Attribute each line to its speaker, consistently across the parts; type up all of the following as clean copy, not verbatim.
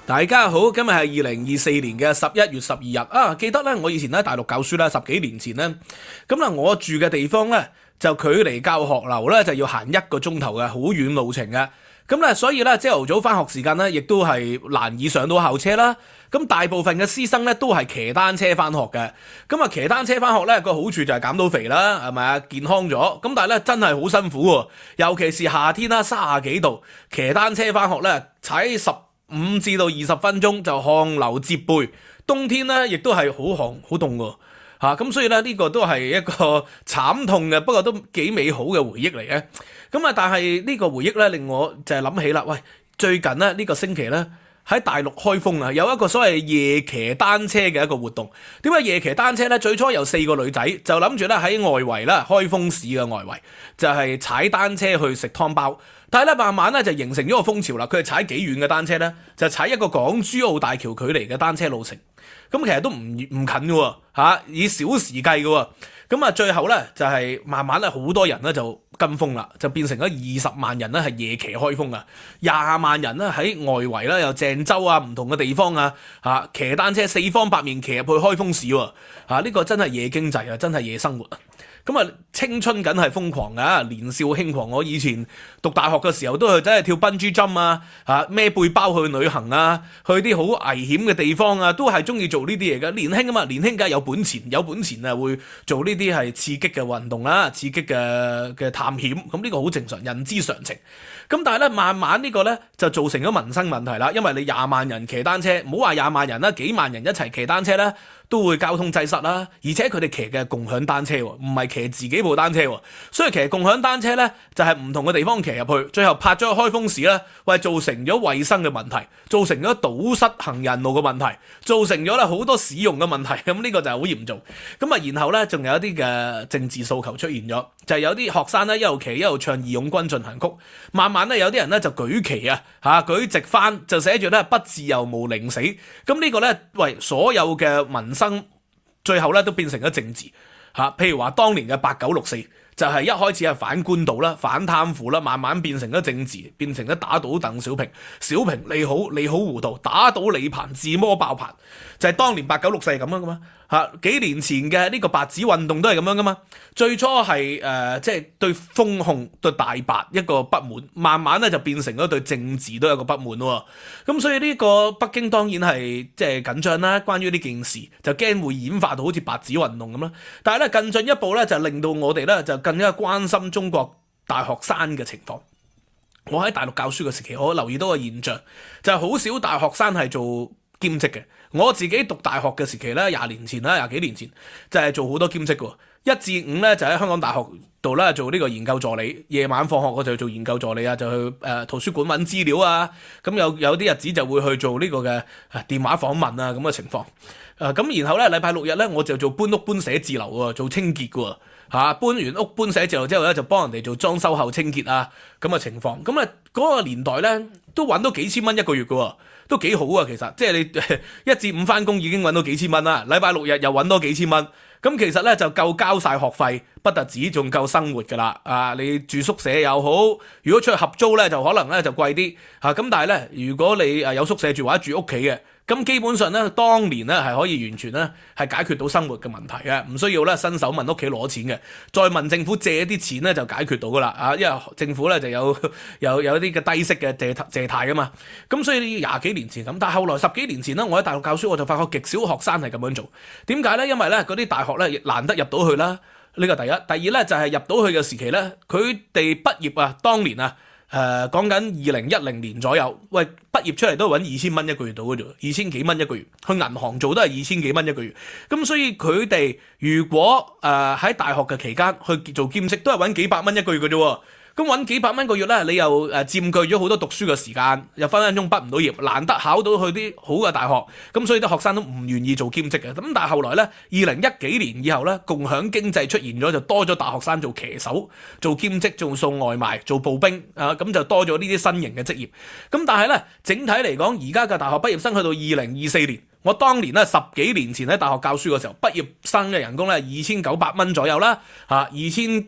Speaker 1: 大家好，今日係2024年嘅11月12日啊！記得咧，我以前喺大陸教書啦，十幾年前咧，咁啦，我住嘅地方咧就距離教學樓咧就要行1個鐘頭嘅，好遠路程嘅。咁咧，所以咧朝頭早翻學時間咧，亦都係難以上到校車啦。咁大部分嘅師生咧都係騎單車翻學嘅。咁啊，騎單車翻學咧個好處就係減到肥啦，係咪啊？健康咗。咁但係咧真係好辛苦喎，尤其是夏天啦，30幾度，騎單車翻學咧踩15至到20分鐘就汗流浹背，冬天咧亦都係好寒好凍喎嚇，咁所以咧呢個都係一個慘痛嘅，不過都幾美好嘅回憶嚟嘅。咁啊，但係呢個回憶咧令我就係諗起啦，喂，最近咧呢個星期咧喺大陸開封啊，有一個所謂夜騎單車嘅一個活動。點解夜騎單車咧？最初有4個女仔就諗住咧喺外圍啦，開封市嘅外圍就係踩單車去食湯包。但係咧，慢慢咧就形成咗個風潮啦。佢係踩幾遠嘅單車咧？就踩一個港珠澳大橋距離嘅單車路程。咁其實都唔近嘅喎，以小時計嘅喎。咁啊，最後咧就係慢慢咧好多人咧就跟風啦，就變成咗20萬人咧係夜騎開封啊，20萬人咧喺外圍啦，有鄭州啊唔同嘅地方啊，騎單車4方8面騎入去開封市喎，呢個真係夜經濟啊，真係夜生活啊！咁啊，青春梗係瘋狂噶，年少輕狂。我以前讀大學嘅時候都係真係跳 bungee jump 啊，孭背包去旅行啊，去啲好危險嘅地方啊，都係中意做呢啲嘢嘅。年輕啊嘛，年輕梗係有本錢啊，會做呢啲係刺激嘅運動啦，刺激嘅探險。咁呢個好正常，人之常情。咁但係咧，慢慢呢個咧就造成咗民生問題啦。因為你20萬人騎單車，唔好話20萬人啦，幾萬人一齊騎單車咧，都會交通擠塞啦。而且佢哋騎嘅係共享單車喎，唔係騎自己部單車喎。所以騎共享單車咧，就係唔同嘅地方騎入去，最後泊咗去開封市啦，喂，造成咗衛生嘅問題，造成咗堵塞行人路嘅問題，造成咗咧好多使用嘅問題。咁呢個就係好嚴重。咁啊，然後咧仲有一啲嘅政治訴求出現咗，就係有啲學生咧一路騎一路唱義勇軍進行曲，慢慢咧有啲人咧就舉旗啊，舉直幡就寫住咧不自由無寧死。咁呢個咧，喂，所有嘅民生最後咧都變成咗政治。譬如話當年嘅8964就係一開始係反官倒啦、反貪腐啦，慢慢變成咗政治，變成咗打倒鄧小平。小平你好糊塗，打倒李鵬，自摸爆棚，就係當年8964係咁樣噶嘛。幾年前嘅呢個白紙運動都係咁樣噶嘛。最初係即係對封控對大白一個不滿，慢慢咧就變成咗對政治都有一個不滿喎。咁所以呢個北京當然係即係緊張啦。關於呢件事就驚會演化到好似白紙運動咁啦。但係咧更進一步咧就令到我哋咧就更加關心中國大學生嘅情況。我喺大陸教書嘅時期，我留意到個現象就係好少大學生係做兼職嘅。我自己讀大學嘅時期咧，20年前啦，20幾年前就係做好多兼職嘅。1至5咧就喺香港大學度咧做呢個研究助理，夜晚放學我就做研究助理啊，就去圖書館揾資料啊。咁有啲日子就會去做呢個嘅電話訪問啊咁嘅情況。咁然後咧禮拜6日咧我就做搬屋搬寫字樓喎，做清潔嘅喎。搬完屋搬寫字樓之後咧就幫人哋做裝修後清潔啊咁嘅情況。咁啊嗰個年代咧都揾到幾千蚊一個月嘅喎。都幾好啊，其實即係你1至5翻工已經揾到幾千蚊啦，禮拜6日又揾多幾千蚊，咁其實咧就夠交晒學費，不特止仲夠生活噶啦。你住宿舍又好，如果出去合租咧就可能咧就貴啲咁，但係咧如果你有宿舍住或者住屋企嘅，咁基本上咧當年咧係可以完全咧係解決到生活嘅問題嘅，唔需要咧伸手問屋企攞錢嘅，再問政府借啲錢咧就解決到噶啦。因為政府咧就有啲嘅低息嘅借貸噶嘛。咁所以20幾年前咁，但係後來10幾年前咧，我喺大陸教書，我就發覺極少學生係咁樣做。點解咧？因為咧嗰啲大學咧難得入到去啦，呢個第一。第二咧就係入到去嘅時期咧，佢哋畢業啊，當年啊。講緊2010年左右，喂，畢業出嚟都係揾2000蚊一個月到嘅啫，2000幾蚊一個月，去銀行做都係2000幾蚊一個月。咁所以佢哋如果喺大學嘅期間去做兼職，都係揾幾百蚊一個月嘅啫。咁揾幾百蚊個月咧，你又佔據咗好多讀書嘅時間，又分分鐘畢唔到業，難得考到去啲好嘅大學，咁所以啲學生都唔願意做兼職嘅。咁但係後來咧，2010幾年以後咧，共享經濟出現咗，就多咗大學生做騎手、做兼職、做送外賣、做步兵咁就多咗呢啲新型嘅職業。咁但係咧，整體嚟講，而家嘅大學畢業生去到2024年。我當年咧10幾年前喺大學教書嘅時候，畢業生嘅人工咧2900蚊左右啦，2500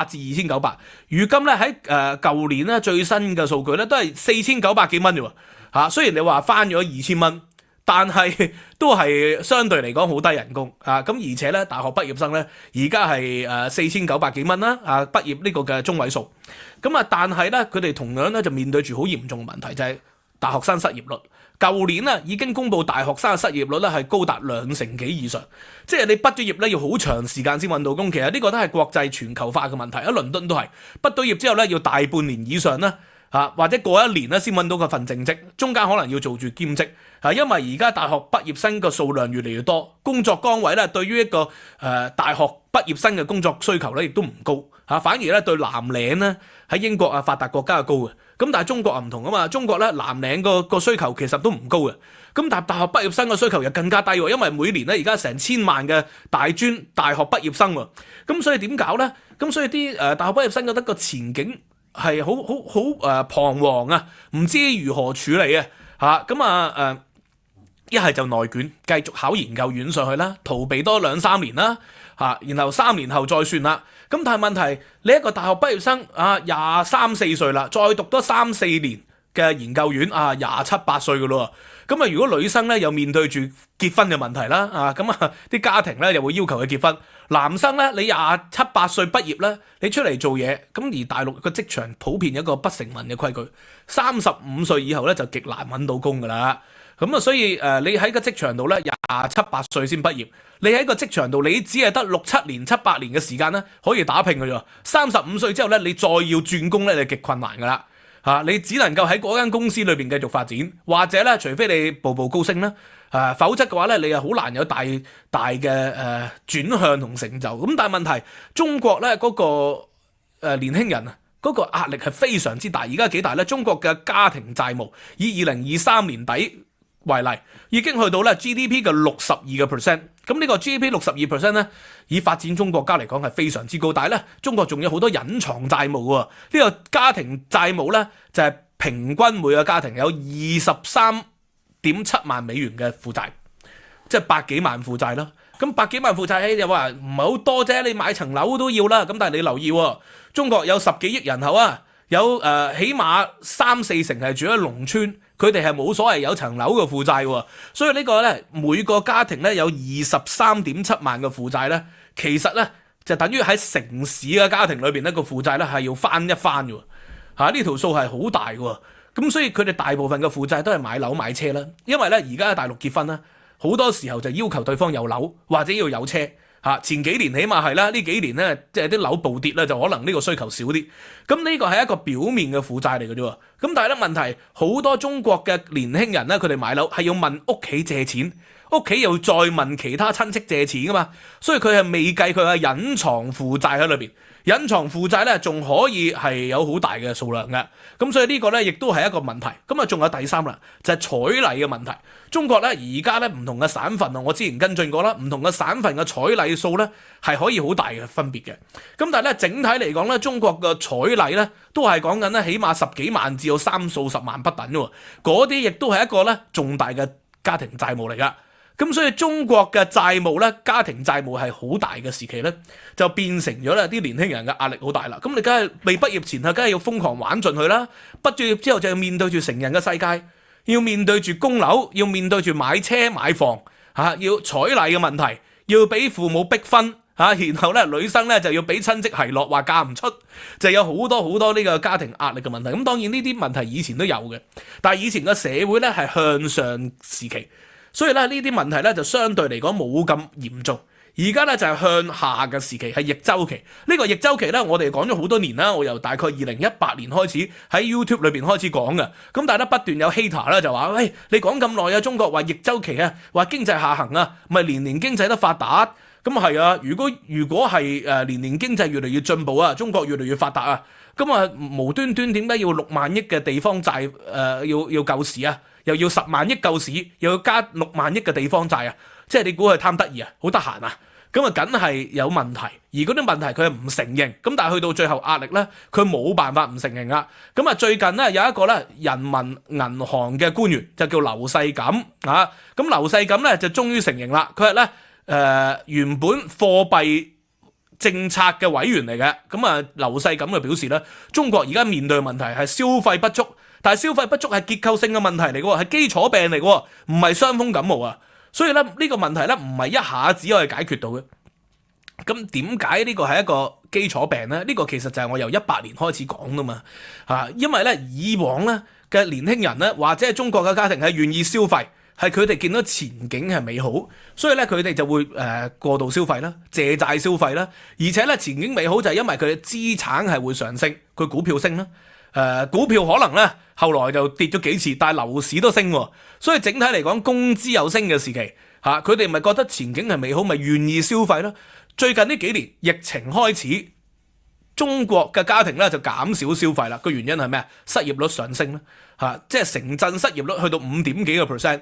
Speaker 1: 至2900。如今咧喺舊年咧最新嘅數據咧都係4900幾蚊啫喎。雖然你話翻咗2000蚊，但係都係相對嚟講好低人工咁而且咧大學畢業生咧而家係4900幾蚊啦畢業呢個嘅中位數，但係咧佢哋同樣咧就面對住好嚴重嘅問題，就係大學生失業率。舊年啊已經公布大學生嘅失業率咧係高達2成幾以上，即係你畢咗業咧要好長時間先揾到工。其實呢個都係國際全球化嘅問題，喺倫敦都係畢到業之後咧要大半年以上啦或者過一年咧先揾到嗰份正職，中間可能要做住兼職因為而家大學畢業生嘅數量越嚟越多，工作崗位咧對於一個大學畢業生嘅工作需求咧亦都唔高反而咧對藍領咧喺英國發達國家係高嘅。咁但係中國唔同啊嘛，中國咧藍領個需求其實都唔高嘅，咁但係大學畢業生嘅需求又更加低喎，因為每年咧而家成1000萬嘅大專大學畢業生喎，咁所以點搞咧？咁所以啲大學畢業生覺得個前景係好彷徨啊，唔知如何處理一係就內卷，繼續考研究院上去啦，逃避多2-3年啦然後3年後再算啦。咁但係問題，你一個大學畢業生23-24歲啦，再讀多3-4年嘅研究院27-28歲噶咯。咁如果女生咧又面對住結婚嘅問題啦啲家庭咧又會要求佢結婚。男生咧你27-28歲畢業咧，你出嚟做嘢，咁而大陸個職場普遍有一個不成文嘅規矩，35歲以後咧就極難揾到工噶啦。所以你喺個職場度咧27-28歲先畢業，你喺個職場度你只係得6-7年、7-8年嘅時間咧可以打拼嘅啫。35歲之後咧你再要轉工咧你極困難噶啦你只能夠喺嗰間公司裏邊繼續發展，或者咧除非你步步高升啦否則嘅話咧你又好難有大嘅轉向同成就。咁但係問題，中國咧嗰個年輕人嗰個壓力係非常之大。而家幾大咧？中國嘅家庭債務以2023年底為例，已經去到咧 GDP 嘅62%。咁呢個 GDP 62% 咧，以發展中國家嚟講係非常之高。但係咧，中國仲有好多隱藏債務喎。呢個家庭債務咧，就係平均每個家庭有23.7萬美元嘅負債，即係百幾萬負債啦。咁百幾萬負債又話唔係好多啫，你買層樓都要啦。咁但係你留意喎，中國有10幾億人口有起碼3-4成係住喺農村。佢哋係冇所謂有層樓嘅負債喎，所以呢個咧每個家庭咧有23.7萬嘅負債咧，其實咧就等於喺城市嘅家庭裏邊咧個負債咧係要翻一番嘅呢條數係好大嘅。咁所以佢哋大部分嘅負債都係買樓買車啦，因為咧而家喺大陸結婚咧好多時候就要求對方有樓或者要有車前幾年起碼係啦，呢幾年咧即係啲樓暴跌咧，就可能呢個需求少啲。咁呢個係一個表面嘅負債嚟嘅啫。咁但係咧問題，好多中國嘅年輕人咧，佢哋買樓係要問屋企借錢，屋企又再問其他親戚借錢噶嘛，所以佢係未計佢嘅隱藏負債喺裏邊。隱藏負債咧仲可以係有好大嘅數量嘅，咁所以呢個咧亦都係一個問題。咁仲有第三啦，就係彩禮嘅問題。中國咧而家咧唔同嘅省份我之前跟進過啦，唔同嘅省份嘅彩禮數咧係可以好大嘅分別嘅。咁但係咧整體嚟講咧，中國嘅彩禮咧都係講緊咧起碼10幾萬至到3數10萬不等喎。嗰啲亦都係一個咧重大嘅家庭債務嚟噶。咁所以中國嘅債務咧，家庭債務係好大嘅時期咧，就變成咗咧啲年輕人嘅壓力好大啦。咁你梗係未畢業前梗係要瘋狂玩盡佢啦。畢咗業之後就要面對住成人嘅世界，要面對住供樓，要面對住買車買房要彩禮嘅問題，要俾父母逼婚然後咧女生咧就要俾親戚奚落話嫁唔出，就有好多呢個家庭壓力嘅問題。咁當然呢啲問題以前都有嘅，但係以前嘅社會咧係向上時期。所以咧呢啲問題咧就相對嚟講冇咁嚴重，而家咧就係向下嘅時期，係逆周期。呢個逆周期咧我哋講咗好多年啦，我由大概2018年開始喺 YouTube 裏邊開始講嘅。咁但係咧不斷有 hater 咧就話：喂，你講咁耐啊，中國話逆周期啊，話經濟下行啊，咪年年經濟都發達。咁係啊，如果係年年經濟越嚟越進步啊，中國越嚟越發達啊，咁無端端點解要6萬億嘅地方債要救市啊？又要10萬億救市，又要加6萬億嘅地方債啊！即係你估佢貪得意啊，好得閒啊！咁梗係有問題，而嗰啲問題佢係唔承認，咁但係去到最後壓力咧，佢冇辦法唔承認啊！咁最近咧有一個咧人民銀行嘅官員就叫劉世錦咁劉世錦咧就終於承認啦，佢係咧原本貨幣政策嘅委員嚟嘅，劉世錦就表示咧，中國而家面對嘅問題係消費不足。但係消費不足係結構性嘅問題嚟嘅，係基礎病嚟嘅，唔係傷風感冒啊。所以咧呢個問題咧唔係一下子可以解決到嘅。咁點解呢個係一個基礎病咧？呢個其實就係我由18年開始講噶嘛。因為咧以往咧嘅年輕人咧或者係中國嘅家庭係願意消費，係佢哋見到前景係美好，所以咧佢哋就會過度消費啦、借債消費啦，而且咧前景美好就係因為佢嘅資產係會上升，佢股票升啦。股票可能咧後來就跌咗幾次，但係樓市都升喎，所以整體嚟講工資有升嘅時期佢哋咪覺得前景係美好，咪願意消費咯。最近呢幾年疫情開始，中國嘅家庭咧就減少消費啦。個原因係咩啊？失業率上升啦，即係城鎮失業率去到5點幾個 percent，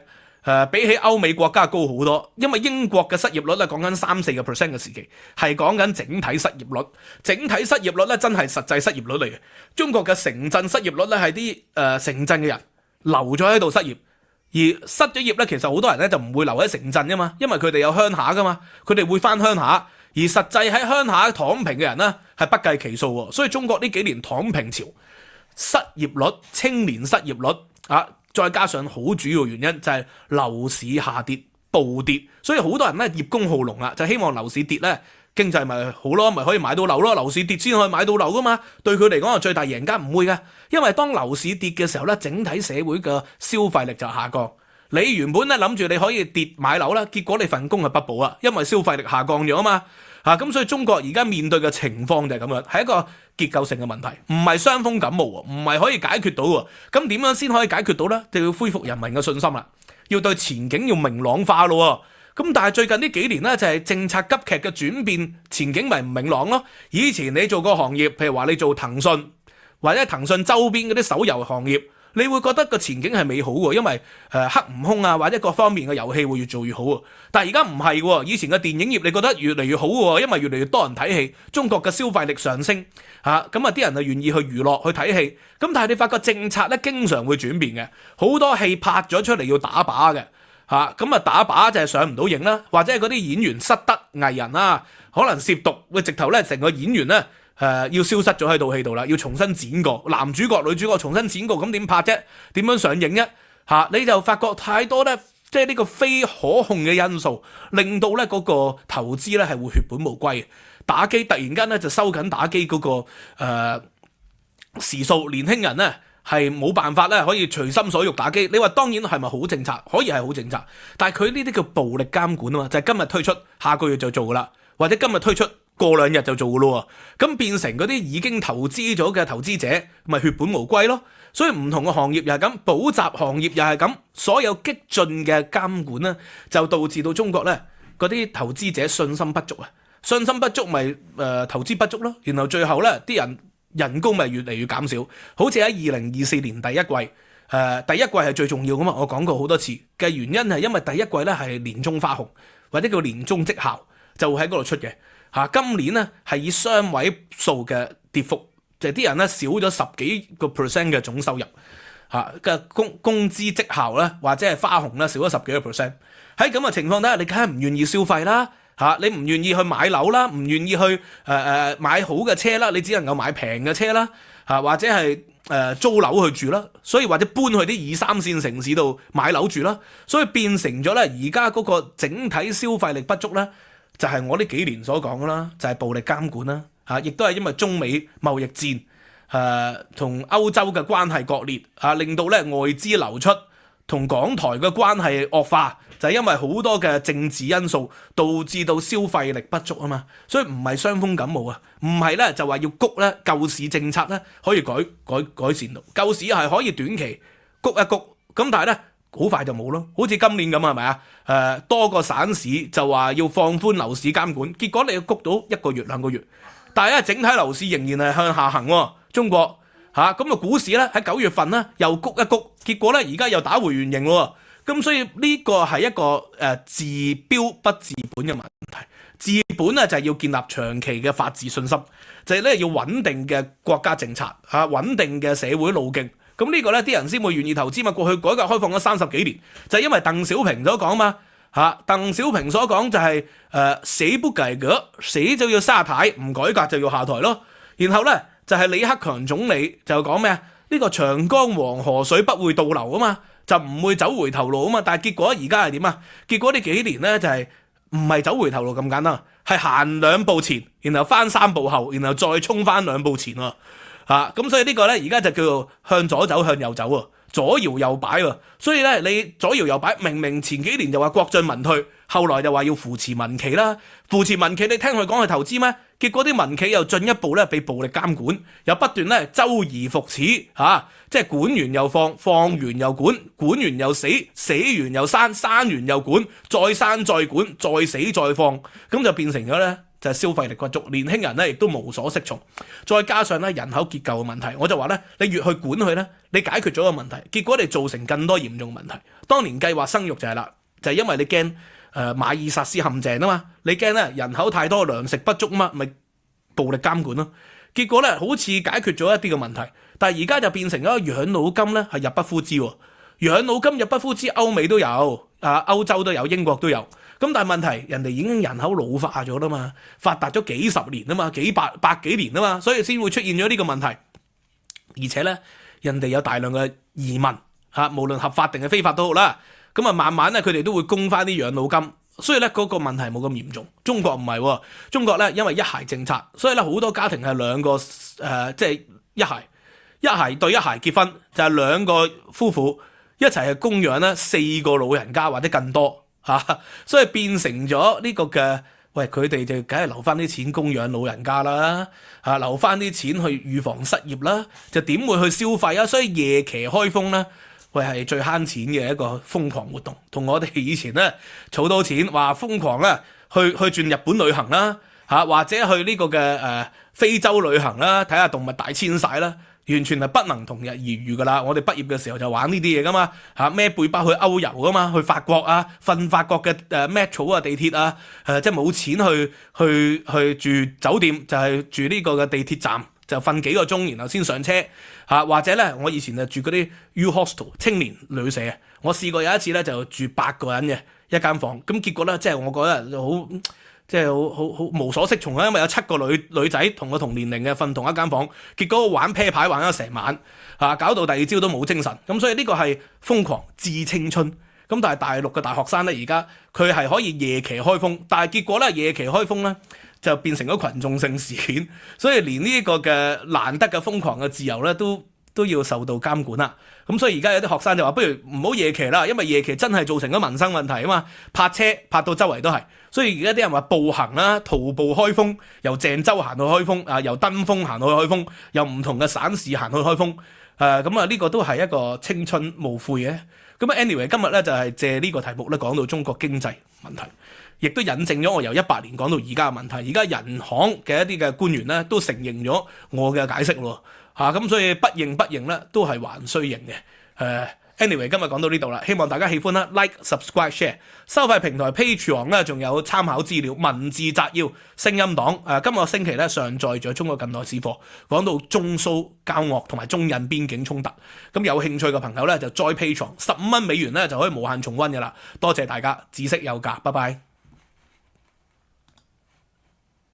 Speaker 1: 比起歐美國家高好多。因為英國嘅失業率咧講緊3-4個 percent 嘅時期，係講緊整體失業率。整體失業率咧真係實際失業率嚟嘅。中國嘅城鎮失業率咧係啲城鎮嘅人留咗喺度失業。而失咗業咧，其實好多人咧就唔會留喺城鎮噶嘛，因為佢哋有鄉下噶嘛，佢哋會翻鄉下。而實際喺鄉下躺平嘅人呢，係不計其數喎。所以中國呢幾年躺平潮、失業率、青年失業率再加上好主要原因就係樓市下跌暴跌，所以好多人咧葉公好龍啊，就希望樓市跌咧經濟咪好咯，咪可以買到樓咯。樓市跌先可以買到樓噶嘛，對佢嚟講係最大贏家。唔會嘅，因為當樓市跌嘅時候咧，整體社會嘅消費力就下降。你原本咧諗住你可以跌買樓啦，結果你份工係不保啊，因為消費力下降咗啊嘛。咁所以中國而家面對嘅情況就係咁樣，係一個結構性嘅問題，唔係傷風感冒喎，唔係可以解決到喎。咁點樣先可以解決到呢？就要恢復人民嘅信心啦，要對前景要明朗化咯。咁但係最近呢幾年呢，就係政策急劇嘅轉變，前景咪唔明朗咯。以前你做個行業，譬如話你做騰訊或者騰訊周邊嗰啲手遊行業，你會覺得個前景係美好喎，因為黑悟空啊或者各方面嘅遊戲會越做越好喎。但係而家唔係喎，以前嘅電影業你覺得越嚟越好喎，因為越嚟越多人睇戲，中國嘅消費力上升咁啲人就願意去娛樂去睇戲。咁但係你發覺政策咧經常會轉變嘅，好多戲拍咗出嚟要打靶嘅咁打靶就係上唔到映啦，或者係嗰啲演員失德藝人可能涉毒，會直頭咧成個演員咧要消失咗喺套戲度啦，要重新剪過，男主角女主角重新剪過，咁點拍啫？點樣上映啫？你就發覺太多咧，即係呢個非可控嘅因素，令到咧嗰個投資咧係會血本無歸。打機突然間咧就收緊打機嗰個時數，年輕人咧係冇辦法咧可以隨心所欲打機。你話當然係咪好政策？可以係好政策，但係佢呢啲叫暴力監管啊嘛，就係今日推出，下個月就做噶啦，或者今日推出，過2日就做噶咯，咁變成嗰啲已經投資咗嘅投資者，咪血本無歸咯。所以唔同嘅行業又係咁，補習行業又係咁，所有激進嘅監管咧，就導致到中國咧嗰啲投資者信心不足啊，信心不足咪投資不足咯。然後最後咧啲人工咪越嚟越減少，好似喺2024年第一季，第一季係最重要噶嘛，我講過好多次嘅原因係因為第一季咧係年終花紅或者叫年終績效就會喺嗰度出嘅。今年咧係以雙位數嘅跌幅，就係啲人咧少咗10幾個 percent 嘅總收入嘅工資績效咧，或者係花紅咧少咗10幾個 percent。喺咁嘅情況底下，你梗係唔願意消費啦你唔願意去買樓啦，唔願意去買好嘅車啦，你只能夠買平嘅車啦或者係租樓去住啦，所以或者搬去啲2、3線城市度買樓住啦，所以變成咗咧而家嗰個整體消費力不足咧。就係我呢幾年所講啦，就係暴力監管啦，亦都係因為中美貿易戰，同歐洲嘅關係割裂，令到咧外資流出，同港台嘅關係惡化，就係因為好多嘅政治因素導致到消費力不足啊嘛，所以唔係傷風感冒啊，唔係咧就話要谷咧救市政策咧可以改善到，救市係可以短期谷一谷，咁但係咧。好快就冇咯，好似今年咁係咪啊？多個省市就話要放寬樓市監管，結果你要谷到1個月2個月，但係咧整體樓市仍然係向下行喎。中國咁啊股市咧喺9月份咧又谷一谷，結果咧而家又打回原形喎。咁所以呢個係一個治標不治本嘅問題。治本咧就係要建立長期嘅法治信心，就係咧要穩定嘅國家政策穩定嘅社會路徑。咁呢個咧啲人先會願意投資嘛。過去改革開放咗30幾年，就係因為鄧小平所講嘛鄧小平所講就係死不改革，死就要下台，唔改革就要下台咯。然後咧就係李克強總理就講咩呢個長江黃河水不會倒流啊嘛，就唔會走回頭路啊嘛。但係結果而家係點啊？結果呢幾年咧就係唔係走回頭路咁簡單，係行2步前，然後翻3步後，然後再衝翻2步前喎。咁所以呢個咧而家就叫做向左走向右走喎，左搖右擺喎。所以咧你左搖右擺，明明前幾年就話國進民退，後來就話要扶持民企啦。扶持民企，你聽佢講係投資咩？結果啲民企又進一步咧被暴力監管，又不斷咧周而復始即係管完又放，放完又管，管完又死，死完又刪，刪完又管，再刪再管，再死再放，咁就變成咗咧就係消費力不足，年輕人咧亦都無所適從，再加上咧人口結構嘅問題，我就話咧你越去管佢咧，你解決咗個問題，結果你造成更多嚴重問題。當年計劃生育就係啦，就係因為你驚馬爾薩斯陷阱啊嘛，你驚咧人口太多糧食不足啊嘛，咪暴力監管咯。結果咧好似解決咗一啲嘅問題，但係而家就變成咗養老金咧係入不敷支喎。養老金入不敷支，歐美都有，歐洲都有，英國都有。咁但係問題，人哋已經人口老化咗啦嘛，發達咗幾十年啊嘛，百幾年啊嘛，所以先會出現咗呢個問題。而且咧，人哋有大量嘅移民無論合法定係非法都好啦。咁慢慢咧，佢哋都會供翻啲養老金，所以咧嗰個問題冇咁嚴重。中國唔係喎，中國咧因為一孩政策，所以咧好多家庭係2個即係一孩對一孩結婚，就係2個夫婦一齊係供養咧4個老人家或者更多所以變成咗呢個嘅，喂，佢哋就梗係留翻啲錢供養老人家啦，留翻啲錢去預防失業啦，就點會去消費啊？所以夜騎開封咧，喂係最慳錢嘅一個瘋狂活動，同我哋以前咧儲到錢話瘋狂咧去轉日本旅行啦，或者去呢個嘅非洲旅行啦，睇下動物大遷徙啦。完全係不能同日而語噶啦！我哋畢業嘅時候就玩呢啲嘢噶嘛，孭背包去歐遊噶嘛，去法國瞓法國嘅metro 地鐵即係冇錢去住酒店，就係住呢個嘅地鐵站，就瞓幾個鐘，然後先上車或者咧，我以前就住嗰啲 U Hostel 青年旅社，我試過有一次咧就住8個人嘅一間房，咁結果咧即係我覺得好。即係好無所適從啊！因為有7個女仔同我同年齡嘅瞓同一間房，結果我玩啤牌玩咗成晚搞到第2朝都冇精神。咁所以呢個係瘋狂致青春。咁但係大陸嘅大學生咧，而家佢係可以夜騎開封，但係結果咧夜騎開封咧就變成咗群眾性事件，所以連呢個嘅難得嘅瘋狂嘅自由咧都要受到監管啦。咁所以而家有啲學生就話不如唔好夜騎啦，因為夜騎真係造成咗民生問題啊嘛，泊車泊到周圍都係。所以而家啲人話步行啦，徒步開封，由鄭州行去開封由登封行去開封，由唔同嘅省市行去開封呢個都係一個青春無悔嘅。咁anyway 今日咧就係借呢個題目咧講到中國經濟問題，亦都引證咗我由18年講到而家嘅問題。而家人行嘅一啲嘅官員咧都承認咗我嘅解釋咯咁所以不認咧都係還需認嘅anyway 今日講到呢度啦，希望大家喜歡啦 ，like subscribe share。收費平台 Patreon 咧仲有參考資料、文字摘要、聲音檔今個星期咧上載咗中國近代史課，講到中蘇交惡同埋中印邊境衝突。咁有興趣嘅朋友咧就再 Patreon，15蚊美元咧就可以無限重溫嘅啦。多謝大家，知識有價，拜拜。